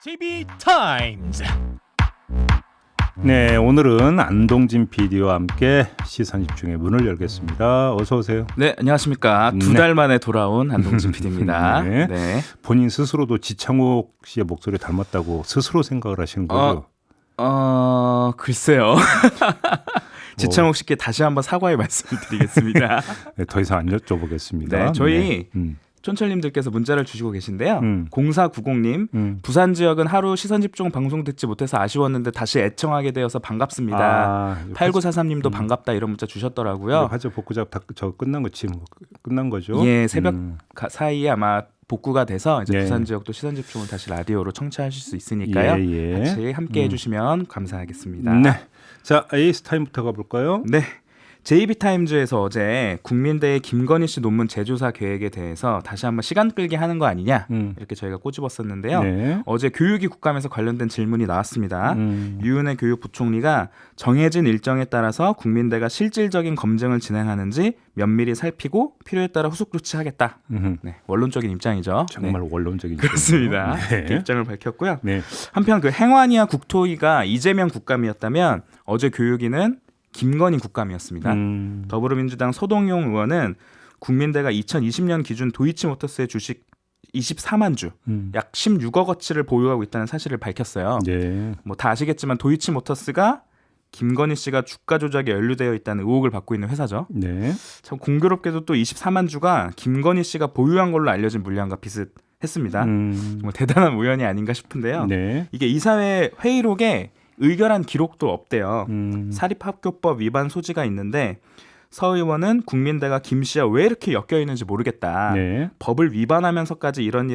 JB 타임즈. 네, 오늘은 안동진 PD와 함께 시선집중의 문을 열겠습니다. 어서 오세요. 네, 안녕하십니까. 두 달 만에 돌아온 안동진 PD입니다. 네. 네. 본인 스스로도 지창욱 씨의 목소리 닮았다고 스스로 생각을 하시는 거죠? 글쎄요. 지창욱 씨께 다시 한번 사과의 말씀을 드리겠습니다. 네, 더 이상 안 여쭤보겠습니다. 네, 저희 네. 촌철님들께서 문자를 주시고 계신데요. 0490님, 음. 부산 지역은 하루 시선집중 방송 듣지 못해서 아쉬웠는데 다시 애청하게 되어서 반갑습니다. 8943님도 반갑다 이런 문자 주셨더라고요. 화제 복구작 저 끝난 거지, 끝난 거죠? 예, 새벽 사이에 아마 복구가 돼서 이제 예. 부산 지역도 시선집중을 다시 라디오로 청취하실 수 있으니까요. 예. 같이 함께 해주시면 감사하겠습니다. 네. 자, 에이스 타임부터 가볼까요? 네. JB타임즈에서 어제 국민대의 김건희 씨 논문 재조사 계획에 대해서 다시 한번 시간 끌기 하는 거 아니냐 이렇게 저희가 꼬집었었는데요. 네. 어제 교육위 국감에서 관련된 질문이 나왔습니다. 유은혜 교육부총리가 정해진 일정에 따라서 국민대가 실질적인 검증을 진행하는지 면밀히 살피고 필요에 따라 후속 조치하겠다. 네, 원론적인 입장이죠. 정말 네. 원론적인 그렇습니다. 네. 이렇게 입장을 밝혔고요. 네. 한편 그 행안위와 국토위가 이재명 국감이었다면 어제 교육위는 김건희 국감이었습니다. 더불어민주당 소동용 의원은 국민대가 2020년 기준 도이치모터스의 주식 24만 주, 약 16억 어치를 보유하고 있다는 사실을 밝혔어요. 네. 뭐 다 아시겠지만 도이치모터스가 김건희 씨가 주가 조작에 연루되어 있다는 의혹을 받고 있는 회사죠. 네. 참 공교롭게도 또 24만 주가 김건희 씨가 보유한 걸로 알려진 물량과 비슷했습니다. 정말 대단한 우연이 아닌가 싶은데요. 네. 이게 이사회 회의록에 의결한 기록도 없대요. 사립학교법 위반 소지가 있는데 서 의원은 국민대가 김 씨와 왜 이렇게 엮여 있는지 모르겠다. 네. 법을 위반하면서까지 이런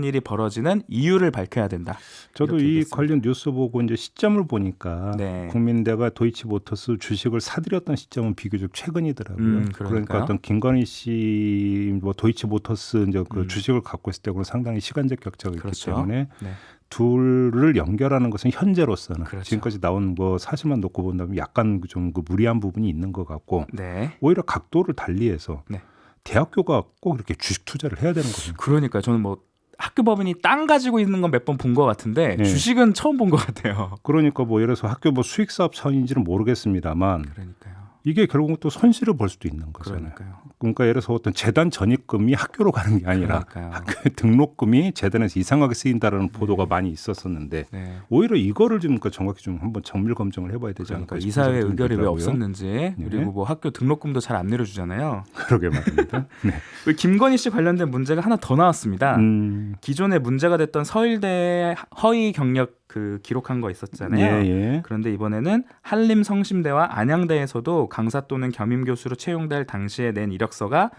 일이 벌어지는 이유를 밝혀야 된다. 저도 이렇게 이 얘기했습니다. 관련 뉴스 보고 이제 시점을 보니까 네. 국민대가 도이치모터스 주식을 사들였던 시점은 비교적 최근이더라고요. 그러니까 그러니까요. 어떤 김건희 씨 뭐 도이치모터스 이제 그 주식을 갖고 있을 때하고는 상당히 시간적 격차가 있기 그렇죠. 때문에 네. 둘을 연결하는 것은 현재로서는 그렇죠. 지금까지 나온 뭐 사실만 놓고 본다면 약간 좀 그 무리한 부분이 있는 것 같고 네. 오히려 각도를 달리해서 네. 대학교가 꼭 이렇게 주식 투자를 해야 되는 거죠. 그러니까 저는 뭐 학교 법인이 땅 가지고 있는 건 몇 번 본 것 같은데 네. 주식은 처음 본 것 같아요. 그러니까 뭐 예를 들어서 학교 뭐 수익 사업 차원인지는 모르겠습니다만 그러니까요. 이게 결국 또 손실을 볼 수도 있는 거잖아요. 그러니까요. 그러니까 예를 들어서 어떤 재단 전입금이 학교로 가는 게 아니라 그러니까요. 학교의 등록금이 재단에서 이상하게 쓰인다라는 보도가 많이 있었었는데 네. 오히려 이거를 좀 그러니까 정확히 좀 한번 정밀 검증을 해봐야 되지 않을까 그러니까 싶은 이사회 생각이 의결이 왜 들더라고요. 없었는지 네. 그리고 뭐 학교 등록금도 잘 안 내려주잖아요. 그러게 말입니다. 네. 김건희 씨 관련된 문제가 하나 더 나왔습니다. 음, 기존에 문제가 됐던 서울대 허위 경력 그 기록한 거 있었잖아요. 예. 그런데 이번에는 한림성심대와 안양대에서도 강사 또는 겸임 교수로 채용될 당시에 낸 이력서가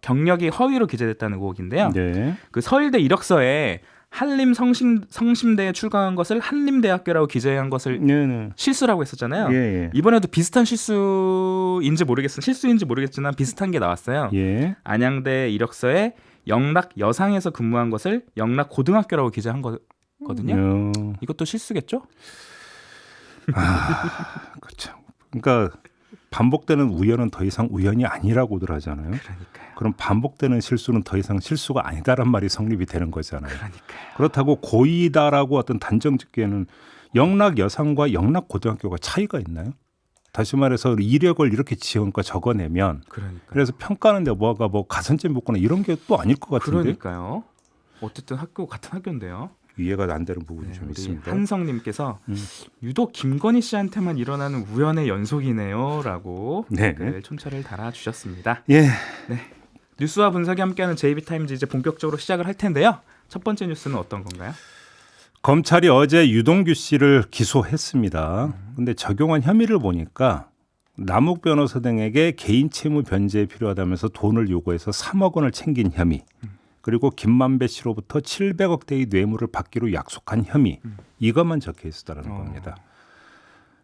경력이 허위로 기재됐다는 의혹인데요. 네. 그 서울대 이력서에 한림성심대에 출강한 것을 한림대학교라고 기재한 것을 네. 실수라고 했었잖아요. 예. 이번에도 비슷한 실수인지 모르겠지만 비슷한 게 나왔어요. 예. 안양대 이력서에 영락 여상에서 근무한 것을 영락 고등학교라고 기재한 거거든요. 이것도 실수겠죠? 그렇죠. 그러니까 반복되는 우연은 더 이상 우연이 아니라고들 하잖아요. 그러니까요. 그럼 반복되는 실수는 더 이상 실수가 아니다란 말이 성립이 되는 거잖아요. 그러니까요. 그렇다고 고의다라고 어떤 단정 짓기에는 영락 여상과 영락 고등학교가 차이가 있나요? 다시 말해서 이력을 이렇게 지원과 적어내면 그러니까요. 그래서 평가하는데 뭐가 뭐 가산점 붙거나 이런 게 또 아닐 것 같은데 그러니까요. 어쨌든 같은 학교인데요. 이해가 안 되는 부분이 네, 좀 우리 있습니다. 한성님께서 유독 김건희 씨한테만 일어나는 우연의 연속이네요라고 네. 댓글 촌철을 달아주셨습니다. 예. 네, 뉴스와 분석이 함께하는 JB타임즈 이제 본격적으로 시작을 할 텐데요. 첫 번째 뉴스는 어떤 건가요? 검찰이 어제 유동규 씨를 기소했습니다. 근데 적용한 혐의를 보니까 남욱 변호사 등에게 개인 채무 변제에 필요하다면서 돈을 요구해서 3억 원을 챙긴 혐의. 그리고 김만배 씨로부터 700억 대의 뇌물을 받기로 약속한 혐의. 이것만 적혀 있었다는 겁니다.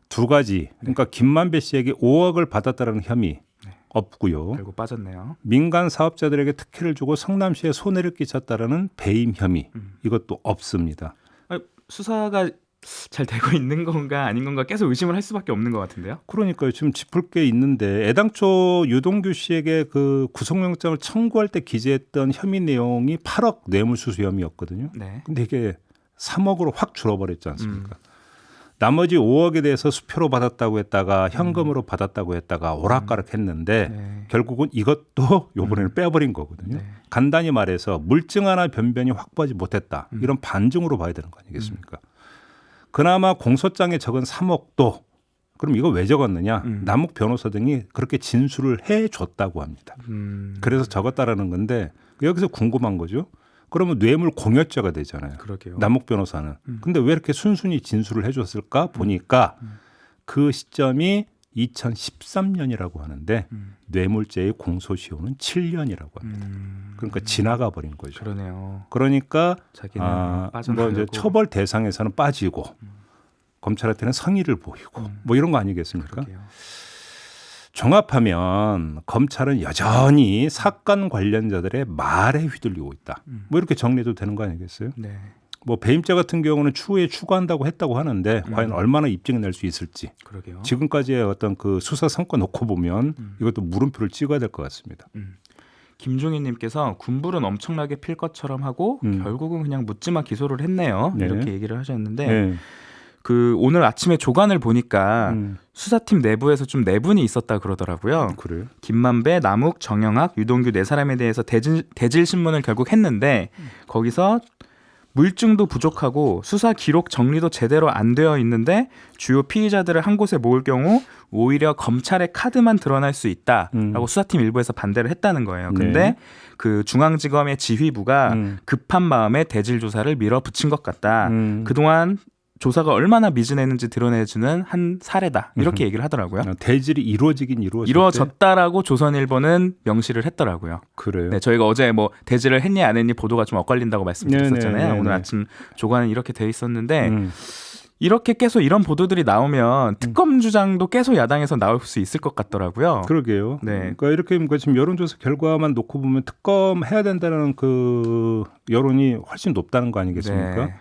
두 가지. 그러니까 김만배 씨에게 5억을 받았다는 혐의 없고요. 결국 빠졌네요. 민간 사업자들에게 특혜를 주고 성남시에 손해를 끼쳤다라는 배임 혐의. 이것도 없습니다. 수사가 잘 되고 있는 건가 아닌 건가 계속 의심을 할 수밖에 없는 것 같은데요. 그러니까요. 지금 짚을 게 있는데 애당초 유동규 씨에게 그 구속영장을 청구할 때 기재했던 혐의 내용이 8억 뇌물수수 혐의였거든요. 네. 근데 이게 3억으로 확 줄어버렸지 않습니까? 나머지 5억에 대해서 수표로 받았다고 했다가 현금으로 받았다고 했다가 오락가락했는데 네. 결국은 이것도 요번에는 빼버린 거거든요. 네. 간단히 말해서 물증 하나 변변이 확보하지 못했다. 이런 반증으로 봐야 되는 거 아니겠습니까? 그나마 공소장에 적은 3억도 그럼 이거 왜 적었느냐? 남욱 변호사 등이 그렇게 진술을 해줬다고 합니다. 그래서 적었다라는 건데 여기서 궁금한 거죠. 그러면 뇌물 공여죄가 되잖아요. 그러게요. 남욱 변호사는. 근데 왜 이렇게 순순히 진술을 해줬을까 보니까 그 시점이 2013년이라고 하는데 뇌물죄의 공소시효는 7년이라고 합니다. 그러니까 지나가 버린 거죠. 그러네요. 그러니까 자기는 뭐 빠져나가려고. 이제 처벌 대상에서는 빠지고 검찰한테는 성의를 보이고 뭐 이런 거 아니겠습니까? 그러게요. 종합하면 검찰은 여전히 사건 관련자들의 말에 휘둘리고 있다. 뭐 이렇게 정리해도 되는 거 아니겠어요? 네. 뭐 배임죄 같은 경우는 추후에 추가한다고 했다고 하는데 과연 얼마나 입증이 낼 수 있을지 그러게요. 지금까지의 어떤 그 수사 성과 놓고 보면 이것도 물음표를 찍어야 될 것 같습니다. 김종희님께서 군불은 엄청나게 필 것처럼 하고 결국은 그냥 묻지마 기소를 했네요. 네. 이렇게 얘기를 하셨는데 네. 그 오늘 아침에 조간을 보니까 수사팀 내부에서 좀 내분이 있었다 그러더라고요. 그래요? 김만배, 남욱, 정영학, 유동규 네 사람에 대해서 대질 신문을 결국 했는데 거기서 물증도 부족하고 수사 기록 정리도 제대로 안 되어 있는데 주요 피의자들을 한 곳에 모을 경우 오히려 검찰의 카드만 드러날 수 있다라고 수사팀 일부에서 반대를 했다는 거예요. 근데 네. 그 중앙지검의 지휘부가 급한 마음에 대질 조사를 밀어붙인 것 같다. 그동안 조사가 얼마나 미진했는지 드러내주는 한 사례다. 이렇게 얘기를 하더라고요. 대질이 이루어지긴 이루어졌다라고 조선일보는 명시를 했더라고요. 그래요. 네, 저희가 어제 뭐 대질을 했니 안 했니 보도가 좀 엇갈린다고 말씀드렸었잖아요. 네네네네. 오늘 아침 조간은 이렇게 돼 있었는데 이렇게 계속 이런 보도들이 나오면 특검 주장도 계속 야당에서 나올 수 있을 것 같더라고요. 그러게요. 네. 그러니까 이렇게 지금 여론조사 결과만 놓고 보면 특검 해야 된다는 그 여론이 훨씬 높다는 거 아니겠습니까? 네.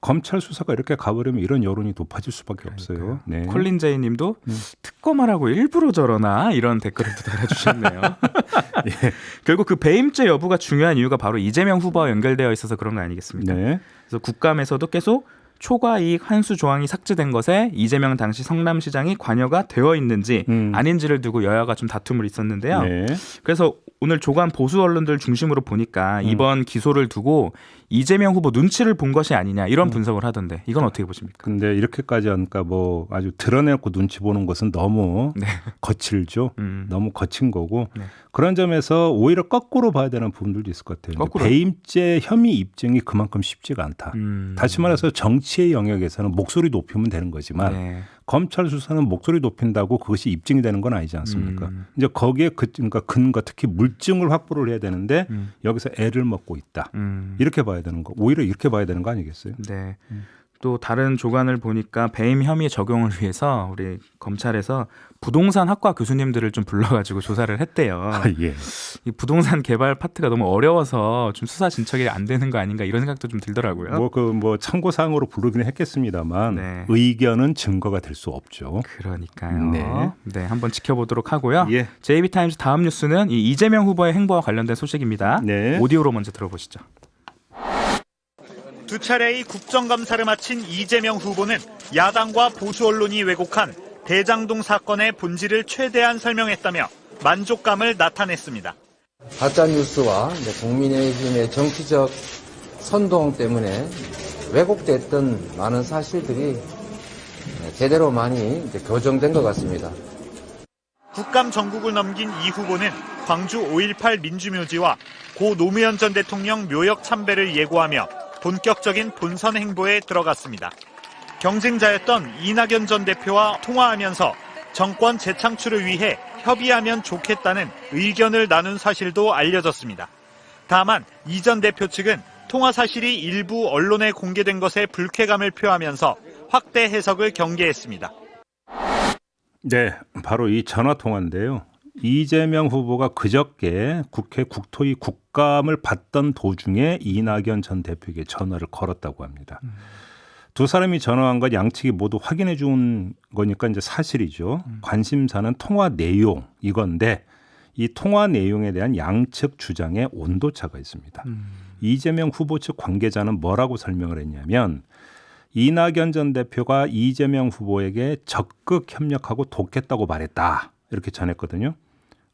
검찰 수사가 이렇게 가버리면 이런 여론이 높아질 수밖에 없어요. 네. 콜린 제이님도 특검하라고 일부러 저러나 이런 댓글을 또 달아주셨네요. 예. 결국 그 배임죄 여부가 중요한 이유가 바로 이재명 후보와 연결되어 있어서 그런 거 아니겠습니까? 네. 그래서 국감에서도 계속 초과 이익 환수 조항이 삭제된 것에 이재명 당시 성남시장이 관여가 되어 있는지 아닌지를 두고 여야가 좀 다툼을 있었는데요. 네. 그래서 오늘 조간 보수 언론들 중심으로 보니까 이번 기소를 두고 이재명 후보 눈치를 본 것이 아니냐 이런 분석을 하던데 이건 어떻게 보십니까? 근데 이렇게까지 하니까 뭐 아주 드러내고 눈치 보는 것은 너무 네. 거칠죠. 너무 거친 거고 네. 그런 점에서 오히려 거꾸로 봐야 되는 부분들도 있을 것 같아요. 거꾸로? 배임죄 혐의 입증이 그만큼 쉽지가 않다. 다시 말해서 정치의 영역에서는 목소리 높이면 되는 거지만 네. 검찰 수사는 목소리 높인다고 그것이 입증이 되는 건 아니지 않습니까? 이제 거기에 그러니까 근거 특히 물증을 확보를 해야 되는데 여기서 애를 먹고 있다. 이렇게 봐야 되는 거. 오히려 이렇게 봐야 되는 거 아니겠어요? 네. 또 다른 조간을 보니까 배임 혐의 적용을 위해서 우리 검찰에서 부동산 학과 교수님들을 좀 불러가지고 조사를 했대요. 예. 이 부동산 개발 파트가 너무 어려워서 좀 수사 진척이 안 되는 거 아닌가 이런 생각도 좀 들더라고요. 뭐 참고 사항으로 부르기는 했겠습니다만 네. 의견은 증거가 될 수 없죠. 그러니까요. 네. 네, 한번 지켜보도록 하고요. 예. JB타임즈 다음 뉴스는 이 이재명 후보의 행보와 관련된 소식입니다. 네. 오디오로 먼저 들어보시죠. 두 차례의 국정감사를 마친 이재명 후보는 야당과 보수 언론이 왜곡한 대장동 사건의 본질을 최대한 설명했다며 만족감을 나타냈습니다. 가짜 뉴스와 국민의힘의 정치적 선동 때문에 왜곡됐던 많은 사실들이 제대로 많이 교정된 것 같습니다. 국감 전국을 넘긴 이 후보는 광주 5.18 민주묘지와 고 노무현 전 대통령 묘역 참배를 예고하며 본격적인 본선 행보에 들어갔습니다. 경쟁자였던 이낙연 전 대표와 통화하면서 정권 재창출을 위해 협의하면 좋겠다는 의견을 나눈 사실도 알려졌습니다. 다만 이 전 대표 측은 통화 사실이 일부 언론에 공개된 것에 불쾌감을 표하면서 확대 해석을 경계했습니다. 네, 바로 이 전화 통화인데요. 이재명 후보가 그저께 국회 국토위 국감을 받던 도중에 이낙연 전 대표에게 전화를 걸었다고 합니다. 두 사람이 전화한 건 양측이 모두 확인해 준 거니까 이제 사실이죠. 관심사는 통화 내용 이건데 이 통화 내용에 대한 양측 주장에 온도차가 있습니다. 이재명 후보 측 관계자는 뭐라고 설명을 했냐면 이낙연 전 대표가 이재명 후보에게 적극 협력하고 돕겠다고 말했다. 이렇게 전했거든요.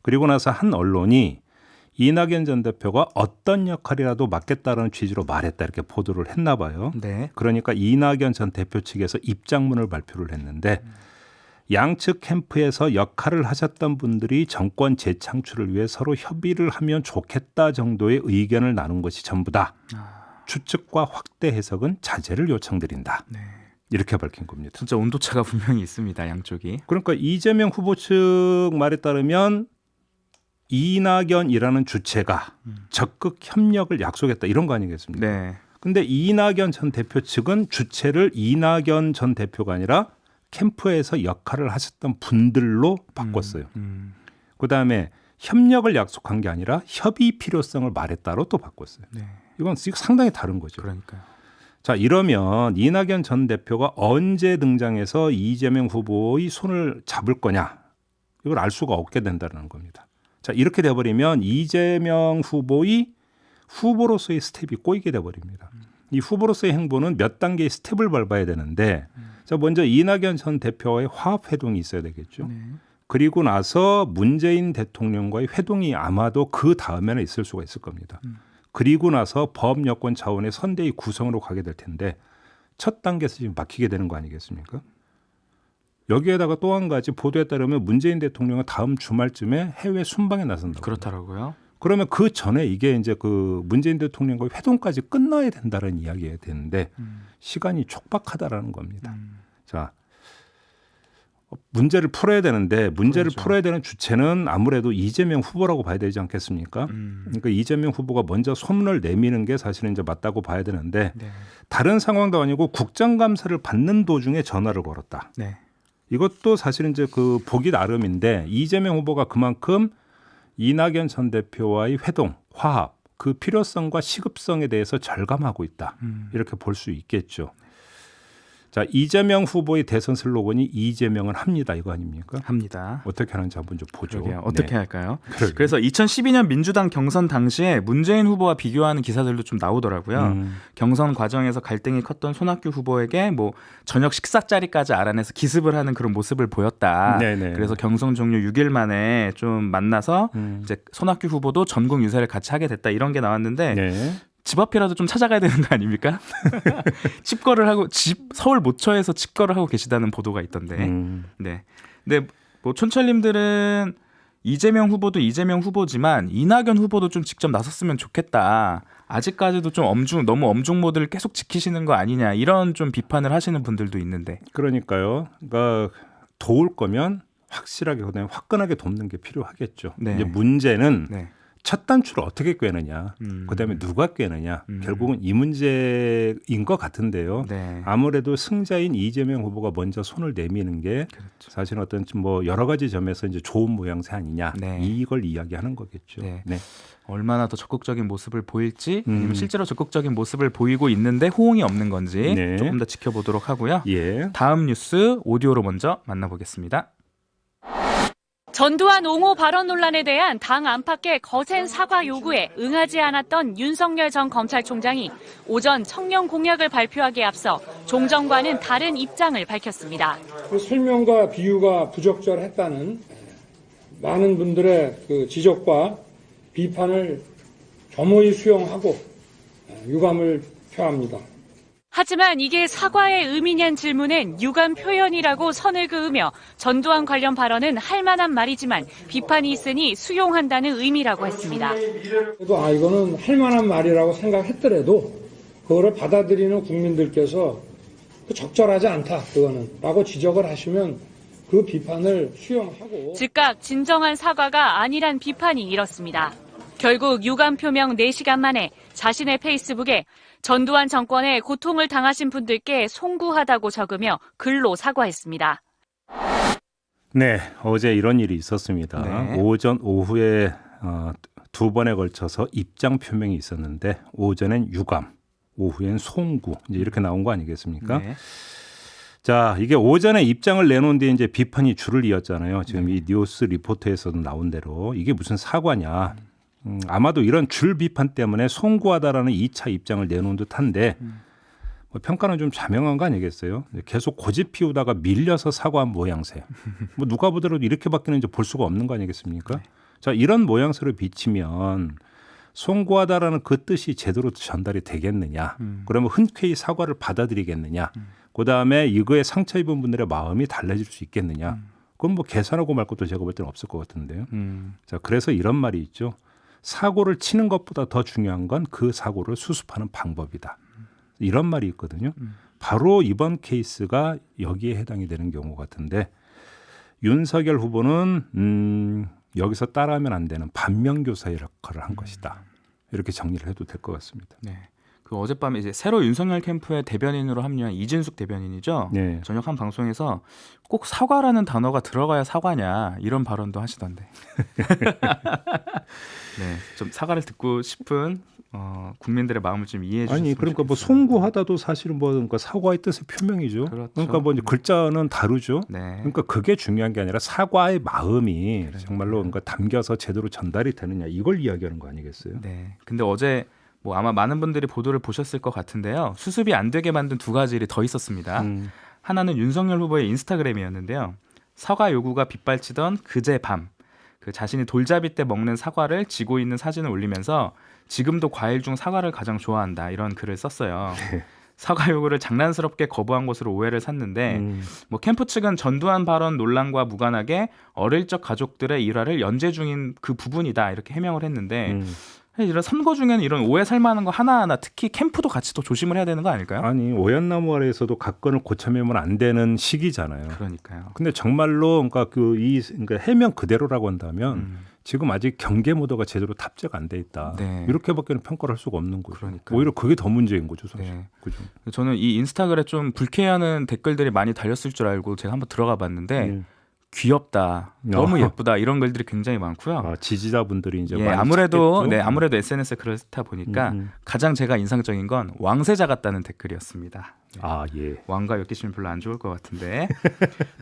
그리고 나서 한 언론이 이낙연 전 대표가 어떤 역할이라도 맡겠다는 취지로 말했다 이렇게 보도를 했나 봐요. 네. 그러니까 이낙연 전 대표 측에서 입장문을 발표를 했는데 양측 캠프에서 역할을 하셨던 분들이 정권 재창출을 위해 서로 협의를 하면 좋겠다 정도의 의견을 나눈 것이 전부다. 추측과 확대 해석은 자제를 요청드린다. 네. 이렇게 밝힌 겁니다. 진짜 온도차가 분명히 있습니다. 양쪽이. 그러니까 이재명 후보 측 말에 따르면 이낙연이라는 주체가 적극 협력을 약속했다 이런 거 아니겠습니까? 네. 근데 이낙연 전 대표 측은 주체를 이낙연 전 대표가 아니라 캠프에서 역할을 하셨던 분들로 바꿨어요. 그다음에 협력을 약속한 게 아니라 협의 필요성을 말했다로 또 바꿨어요. 네. 이건 상당히 다른 거죠. 그러니까요. 자, 이러면 이낙연 전 대표가 언제 등장해서 이재명 후보의 손을 잡을 거냐? 이걸 알 수가 없게 된다는 겁니다. 자, 이렇게 돼버리면 이재명 후보의 후보로서의 스텝이 꼬이게 돼버립니다. 이 후보로서의 행보는 몇 단계의 스텝을 밟아야 되는데 자, 먼저 이낙연 전 대표와의 화합 회동이 있어야 되겠죠. 네. 그리고 나서 문재인 대통령과의 회동이 아마도 그 다음에는 있을 수가 있을 겁니다. 그리고 나서 법 여권 차원의 선대위 구성으로 가게 될 텐데 첫 단계에서 지금 막히게 되는 거 아니겠습니까? 여기에다가 또 한 가지 보도에 따르면 문재인 대통령은 다음 주말쯤에 해외 순방에 나선다고. 그렇더라고요. 그러면 그 전에 이게 이제 그 문재인 대통령과의 회동까지 끝나야 된다는 이야기가 되는데 시간이 촉박하다라는 겁니다. 자, 문제를 풀어야 되는데 문제를 그렇죠. 풀어야 되는 주체는 아무래도 이재명 후보라고 봐야 되지 않겠습니까? 그러니까 이재명 후보가 먼저 손을 내미는 게 사실은 이제 맞다고 봐야 되는데 네. 다른 상황도 아니고 국정감사를 받는 도중에 전화를 걸었다. 네. 이것도 사실은 이제 그 보기 나름인데 이재명 후보가 그만큼 이낙연 전 대표와의 회동, 화합, 그 필요성과 시급성에 대해서 절감하고 있다. 이렇게 볼 수 있겠죠. 자, 이재명 후보의 대선 슬로건이 이재명은 합니다. 이거 아닙니까? 합니다. 어떻게 하는지 한번 좀 보죠. 그러게요. 어떻게 네. 할까요? 그러게요. 그래서 2012년 민주당 경선 당시에 문재인 후보와 비교하는 기사들도 좀 나오더라고요. 경선 과정에서 갈등이 컸던 손학규 후보에게 뭐 저녁 식사 자리까지 알아내서 기습을 하는 그런 모습을 보였다. 네네. 그래서 경선 종료 6일 만에 좀 만나서 이제 손학규 후보도 전국 유세를 같이 하게 됐다. 이런 게 나왔는데 네. 집 앞이라도 좀 찾아가야 되는 거 아닙니까? 칩거를 하고 서울 모처에서 칩거를 하고 계시다는 보도가 있던데. 네. 근데 뭐 촌철님들은 이재명 후보도 이재명 후보지만 이낙연 후보도 좀 직접 나섰으면 좋겠다. 아직까지도 좀 너무 엄중 모드를 계속 지키시는 거 아니냐 이런 좀 비판을 하시는 분들도 있는데. 그러니까요. 그러니까 도울 거면 확실하게 그다음에 화끈하게 돕는 게 필요하겠죠. 네. 이제 문제는 네. 첫 단추를 어떻게 꿰느냐, 그다음에 누가 꿰느냐, 결국은 이 문제인 것 같은데요. 네. 아무래도 승자인 이재명 후보가 먼저 손을 내미는 게 그렇죠. 사실 어떤 뭐 여러 가지 점에서 이제 좋은 모양새 아니냐, 네. 이걸 이야기하는 거겠죠. 네. 네. 얼마나 더 적극적인 모습을 보일지 아니면 실제로 적극적인 모습을 보이고 있는데 호응이 없는 건지 네. 조금 더 지켜보도록 하고요. 예. 다음 뉴스 오디오로 먼저 만나보겠습니다. 전두환 옹호 발언 논란에 대한 당 안팎의 거센 사과 요구에 응하지 않았던 윤석열 전 검찰총장이 오전 청년 공약을 발표하기에 앞서 종정과는 다른 입장을 밝혔습니다. 그 설명과 비유가 부적절했다는 많은 분들의 그 지적과 비판을 겸허히 수용하고 유감을 표합니다. 하지만 이게 사과의 의미냐는 질문엔 유감 표현이라고 선을 그으며 전두환 관련 발언은 할 만한 말이지만 비판이 있으니 수용한다는 의미라고 했습니다. 그래도 이거는 할 만한 말이라고 생각했더라도 그거를 받아들이는 국민들께서 적절하지 않다, 그거는 라고 지적을 하시면 그 비판을 수용하고 즉각 진정한 사과가 아니란 비판이 일었습니다. 결국 유감 표명 4시간 만에 자신의 페이스북에 전두환 정권에 고통을 당하신 분들께 송구하다고 적으며 글로 사과했습니다. 네, 어제 이런 일이 있었습니다. 네. 오전, 오후에 두 번에 걸쳐서 입장 표명이 있었는데 오전엔 유감, 오후엔 송구 이제 이렇게 나온 거 아니겠습니까? 네. 자, 이게 오전에 입장을 내놓은 뒤에 이제 비판이 줄을 이었잖아요. 지금 이 뉴스 리포트에서도 나온 대로 이게 무슨 사과냐. 아마도 이런 줄 비판 때문에 송구하다라는 2차 입장을 내놓은 듯한데 뭐 평가는 좀 자명한 거 아니겠어요? 계속 고집 피우다가 밀려서 사과한 모양새. 뭐 누가 보더라도 이렇게 바뀌는지 볼 수가 없는 거 아니겠습니까? 네. 자, 이런 모양새로 비치면 송구하다라는 그 뜻이 제대로 전달이 되겠느냐? 그러면 흔쾌히 사과를 받아들이겠느냐? 그다음에 이거에 상처 입은 분들의 마음이 달라질 수 있겠느냐? 그건 뭐 계산하고 말 것도 제가 볼 때는 없을 것 같은데요. 자, 그래서 이런 말이 있죠. 사고를 치는 것보다 더 중요한 건 그 사고를 수습하는 방법이다. 이런 말이 있거든요. 바로 이번 케이스가 여기에 해당이 되는 경우 같은데 윤석열 후보는 여기서 따라하면 안 되는 반면교사의 역할을 한 것이다. 이렇게 정리를 해도 될 것 같습니다. 네. 그 어젯밤에 이제 새로 윤석열 캠프의 대변인으로 합류한 이진숙 대변인이죠. 네. 저녁 한 방송에서 꼭 사과라는 단어가 들어가야 사과냐 이런 발언도 하시던데. 네, 좀 사과를 듣고 싶은 국민들의 마음을 좀 이해해 주셨으면 아니 그러니까 뭐 좋겠어요. 송구하다도 사실은 뭐 그러니까 사과의 뜻의 표명이죠. 그렇죠. 그러니까 뭐 이제 글자는 다르죠. 네. 그러니까 그게 중요한 게 아니라 사과의 마음이 정말로 그러니까 담겨서 제대로 전달이 되느냐 이걸 이야기하는 거 아니겠어요? 네. 근데 어제 뭐 아마 많은 분들이 보도를 보셨을 것 같은데요. 수습이 안 되게 만든 두 가지 일이 더 있었습니다. 하나는 윤석열 후보의 인스타그램이었는데요. 사과 요구가 빗발치던 그제 밤, 그 자신이 돌잡이 때 먹는 사과를 쥐고 있는 사진을 올리면서 지금도 과일 중 사과를 가장 좋아한다 이런 글을 썼어요. 네. 사과 요구를 장난스럽게 거부한 것으로 오해를 샀는데 뭐 캠프 측은 전두환 발언 논란과 무관하게 어릴 적 가족들의 일화를 연재 중인 그 부분이다 이렇게 해명을 했는데 이런 선거 중에는 이런 오해 살만한 거 하나하나 특히 캠프도 같이 또 조심을 해야 되는 거 아닐까요? 아니 오얏나무 아래에서도 각건을 고쳐매면 안 되는 시기잖아요. 그러니까요. 근데 정말로 그러니까 그러니까 해명 그대로라고 한다면 지금 아직 경계 모드가 제대로 탑재가 안 돼 있다. 네. 이렇게밖에는 평가를 할 수가 없는 거죠. 그러니까요. 오히려 그게 더 문제인 거죠, 사실. 네. 그죠? 저는 이 인스타그램에 좀 불쾌하는 댓글들이 많이 달렸을 줄 알고 제가 한번 들어가 봤는데 귀엽다, 너무 예쁘다 이런 글들이 굉장히 많고요. 아, 지지자분들이 이제 예, 많이 아무래도 찾겠죠? 아무래도 SNS에 그렇다 보니까 가장 제가 인상적인 건 왕세자 같다는 댓글이었습니다. 아, 예. 왕과 엮이시면 별로 안 좋을 것 같은데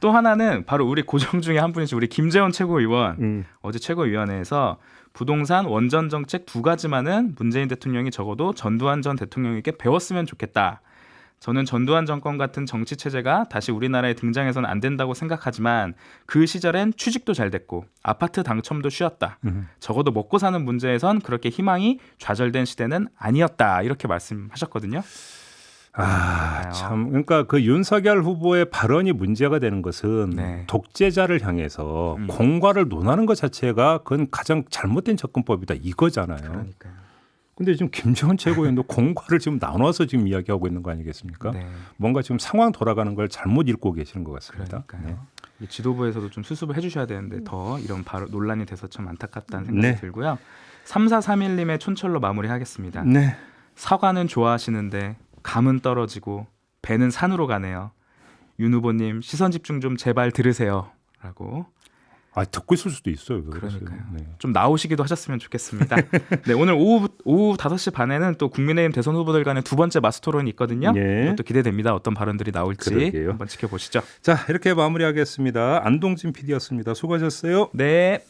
또 하나는 바로 우리 고정 중에 한 분이신 우리 김재원 최고위원 어제 최고위원회에서 부동산 원전 정책 두 가지만은 문재인 대통령이 적어도 전두환 전 대통령에게 배웠으면 좋겠다. 저는 전두환 정권 같은 정치 체제가 다시 우리나라에 등장해서는 안 된다고 생각하지만 그 시절엔 취직도 잘 됐고 아파트 당첨도 쉬웠다. 적어도 먹고 사는 문제에선 그렇게 희망이 좌절된 시대는 아니었다. 이렇게 말씀하셨거든요. 아, 참. 그러니까 그 윤석열 후보의 발언이 문제가 되는 것은 네. 독재자를 향해서 공과를 논하는 것 자체가 그건 가장 잘못된 접근법이다 이거잖아요. 그러니까요. 근데 지금 김정은 최고위원도 공과를 지금 나눠서 지금 이야기하고 있는 거 아니겠습니까? 네. 뭔가 지금 상황 돌아가는 걸 잘못 읽고 계시는 것 같습니다. 그러니까요. 이 지도부에서도 좀 수습을 해주셔야 되는데 더 이런 논란이 돼서 참 안타깝다는 생각이 네. 들고요. 3431님의 촌철로 마무리하겠습니다. 네. 사과는 좋아하시는데 감은 떨어지고 배는 산으로 가네요. 윤 후보님 시선 집중 좀 제발 들으세요. 라고. 아, 듣고 있을 수도 있어요. 그러니까요. 네. 좀 나오시기도 하셨으면 좋겠습니다. 네, 오늘 오후 5시 반에는 또 국민의힘 대선 후보들 간의 두 번째 마스토론이 있거든요. 예. 이것도 기대됩니다. 어떤 발언들이 나올지 그러게요. 한번 지켜보시죠. 자, 이렇게 마무리하겠습니다. 안동진 PD였습니다. 수고하셨어요. 네.